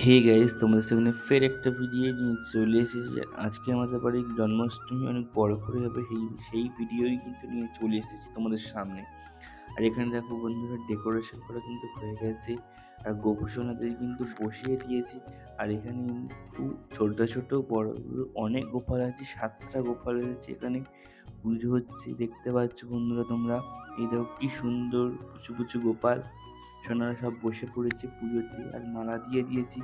Hey guys, তোমাদের সামনে ফের একটা ভিডিও নিয়ে চলে এসেছি। আজকে আমাদের বাড়ির জন্মাষ্টমী অনেক বড় করে হবে, সেই ভিডিওই কিন্তু নিয়ে চলে এসেছি তোমাদের সামনে। আর এখানে দেখো বন্ধুরা, ডেকোরেশন করা কিন্তু হয়ে গেছে, আর গোপুসোনাদের কিন্তু বসিয়ে দিয়েছি। আর এখানে কিন্তু ছোট ছোট বড় বড় অনেক গোপাল আছে, 7টা গোপাল আছে এখানে। পুজো হচ্ছে দেখতে পাচ্ছ বন্ধুরা তোমরা। এই দেখো কি সুন্দর কুচু কুচু গোপাল সোনারা সব বসে পড়েছে পুজোতে, আর মালা দিয়ে দিয়েছি।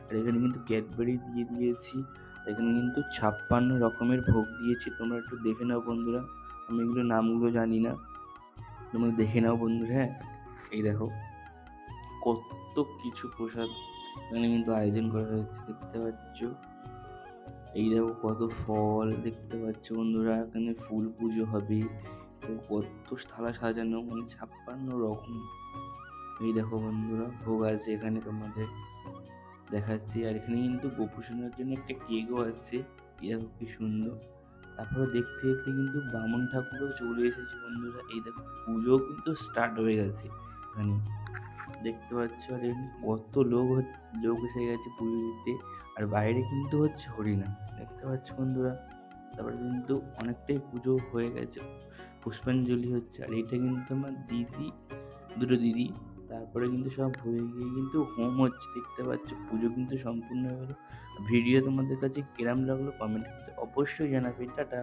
আর এখানে কিন্তু ক্যাডবেরি দিয়ে দিয়েছি। এখানে কিন্তু 56 রকমের ভোগ দিয়েছি, তোমরা একটু দেখে নাও বন্ধুরা। আমি এগুলো নামগুলো জানি না, তোমরা দেখে নাও বন্ধুরা। হ্যাঁ, এই দেখো কত কিছু প্রসাদ এখানে কিন্তু আয়োজন করা হয়েছে দেখতে পাচ্ছ। এই দেখো কত ফল দেখতে পাচ্ছ বন্ধুরা, এখানে ফুল পুজো হবে। কত থালা সাজানো, মানে 56 রকম। এই দেখো বন্ধুরা ভোগ আছে এখানে তোমাদের দেখাচ্ছি। আর এখানে কিন্তু গোপুসোনার জন্য একটা কেকও আছে, এই দেখো কি সুন্দর। তারপরে দেখতে দেখতে কিন্তু বামুন ঠাকুরও চলে এসেছে বন্ধুরা। এই দেখো পুজো কিন্তু স্টার্ট হয়ে গেছে এখানে দেখতে পাচ্ছ। আর এখানে কত লোক এসে গেছে পুজো দিতে। আর বাইরে কিন্তু হচ্ছে হরিনাম দেখতে পাচ্ছ বন্ধুরা। তারপরে কিন্তু অনেকটাই পুজো হয়ে গেছে, পুষ্পাঞ্জলি হচ্ছে। আর এটা কিন্তু আমার দিদি, দুটো দিদি। তারপরে কিন্তু সব হয়ে গিয়ে কিন্তু হোম হচ্ছে দেখতে পাচ্ছ। পুজো কিন্তু সম্পূর্ণ হয়ে গেল। ভিডিও তোমাদের কাছে কিরম লাগলো কমেন্ট করতে অবশ্যই জানাবে। টাটা।